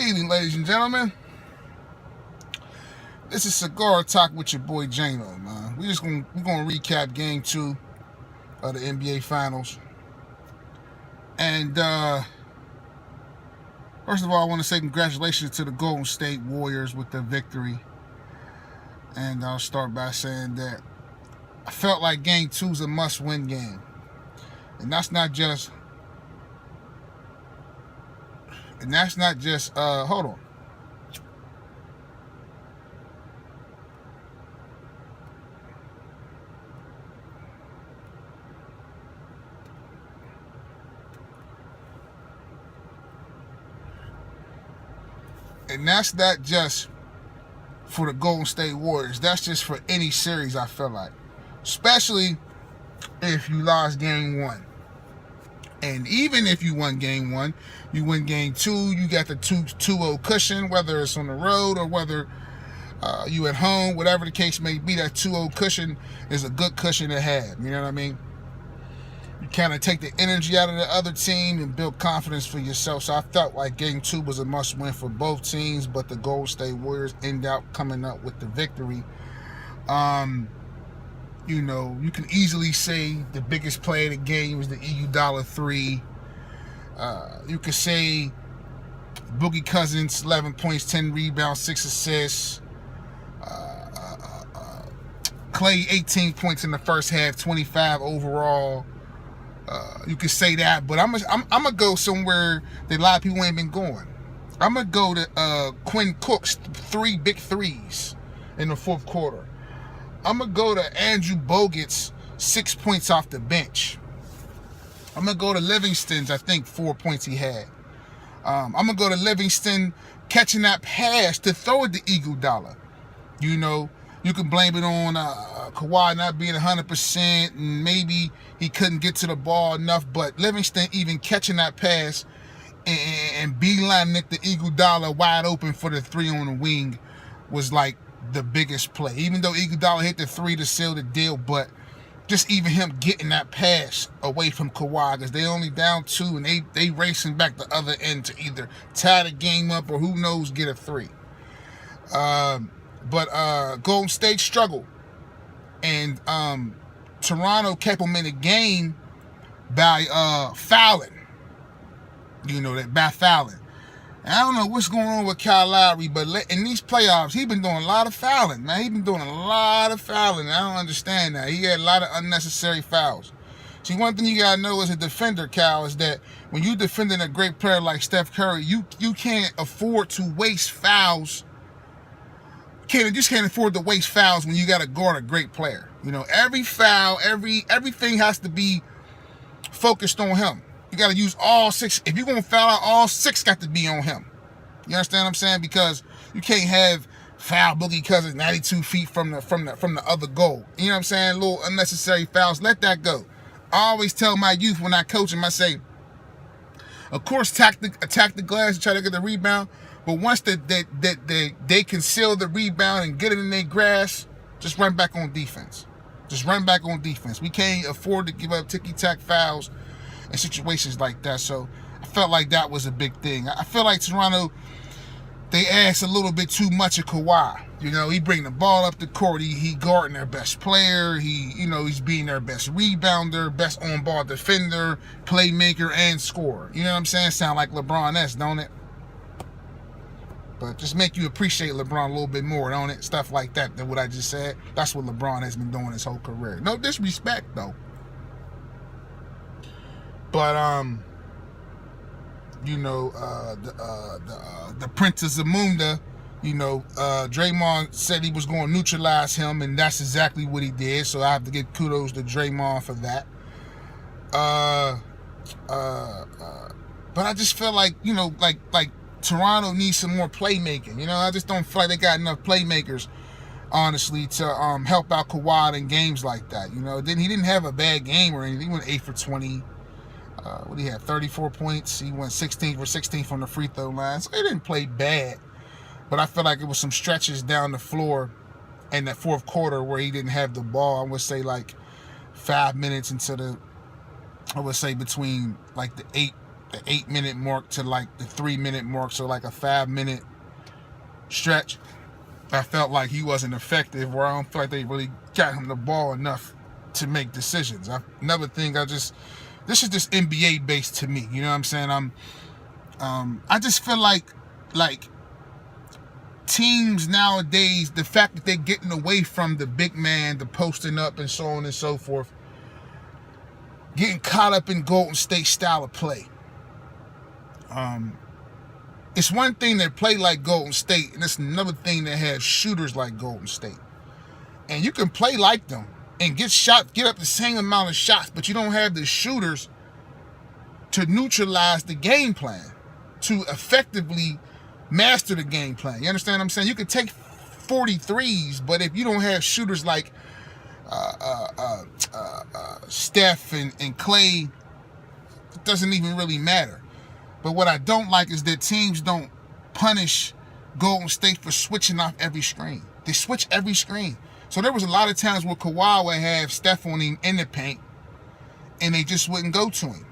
Good evening, ladies and gentlemen. This is Cigar Talk with your boy Jano, man. We're gonna recap Game 2 of the NBA Finals. And first of all, I want to say congratulations to the Golden State Warriors with their victory. And I'll start by saying that I felt like Game 2 is a must-win game, and that's not just. Hold on. And that's not just for the Golden State Warriors. That's just for any series, I feel like. Especially if you lost Game 1. And even if you won Game 1, you win Game 2, you got the 2-0 cushion, whether it's on the road or whether you at home, whatever the case may be, that 2-0 cushion is a good cushion to have. You know what I mean? You kind of take the energy out of the other team and build confidence for yourself. So I felt like Game 2 was a must-win for both teams, but the Golden State Warriors end up coming up with the victory. You know, you can easily say the biggest play of the game was the Iguodala 3. You could say Boogie Cousins, 11 points, 10 rebounds, 6 assists. Clay, 18 points in the first half, 25 overall. You could say that, but I'm gonna go somewhere that a lot of people ain't been going. I'm gonna go to Quinn Cook's 3 big threes in the fourth quarter. I'm gonna go to Andrew Bogut's 6 points off the bench. I'm gonna go to Livingston's, I think, 4 points he had. I'm gonna go to Livingston catching that pass to throw it to Iguodala. You know, you can blame it on Kawhi not being 100%, and maybe he couldn't get to the ball enough, but Livingston even catching that pass and beelining it to Iguodala wide open for the 3 on the wing was like the biggest play. Even though Iguodala hit the 3 to seal the deal, but just even him getting that pass away from Kawhi, because they only down 2 and they racing back the other end to either tie the game up or who knows, get a 3. But Golden State struggled, and Toronto kept them in the game by fouling. You know that, by fouling. And I don't know what's going on with Kyle Lowry, but in these playoffs, he's been doing a lot of fouling, man. He's been doing a lot of fouling. I don't understand that. He had a lot of unnecessary fouls. See, one thing you gotta know as a defender, Kyle, is that when you're defending a great player like Steph Curry, you can't afford to waste fouls. You just can't afford to waste fouls when you got to guard a great player. You know, every foul, everything has to be focused on him. You got to use all 6. If you're going to foul out, all 6 got to be on him. You understand what I'm saying? Because you can't have foul Boogie Cousins 92 feet from the other goal. You know what I'm saying? Little unnecessary fouls. Let that go. I always tell my youth when I coach them, I say, of course, attack the glass and try to get the rebound. But once they can seal the rebound and get it in their grasp, just run back on defense. Just run back on defense. We can't afford to give up ticky-tack fouls in situations like that. So I felt like that was a big thing. I feel like Toronto, they asked a little bit too much of Kawhi. You know, he bring the ball up the court. He guarding their best player. He's being their best rebounder, best on-ball defender, playmaker, and scorer. You know what I'm saying? Sound like LeBron-esque, don't it? But just make you appreciate LeBron a little bit more, don't it? Stuff like that, than what I just said. That's what LeBron has been doing his whole career. No disrespect, though. But, you know, the Princess Zamunda, you know, Draymond said he was going to neutralize him, and that's exactly what he did. So I have to give kudos to Draymond for that. But I just feel like, you know, like Toronto needs some more playmaking. You know, I just don't feel like they got enough playmakers, honestly, to help out Kawhi in games like that. You know, he didn't have a bad game or anything. He went 8 for 20. What did he have? 34 points. He went 16 for 16 from the free throw line. So he didn't play bad. But I feel like it was some stretches down the floor in that fourth quarter where he didn't have the ball. I would say like 5 minutes into the, I would say between like the the 8-minute mark to like the 3-minute mark, so like a 5-minute stretch, I felt like he wasn't effective, where I don't feel like they really got him the ball enough to make decisions. Another thing, this is just NBA based to me. You know what I'm saying? I just feel like teams nowadays, the fact that they're getting away from the big man, the posting up and so on and so forth, getting caught up in Golden State style of play. It's one thing to play like Golden State, and it's another thing to have shooters like Golden State. And you can play like them and get up the same amount of shots, but you don't have the shooters to neutralize the game plan, to effectively master the game plan. You understand what I'm saying? You could take 43s, but if you don't have shooters like Steph and Clay, it doesn't even really matter. But what I don't like is that teams don't punish Golden State for switching off every screen. They switch every screen. So there was a lot of times where Kawhi would have Steph on him in the paint, and they just wouldn't go to him.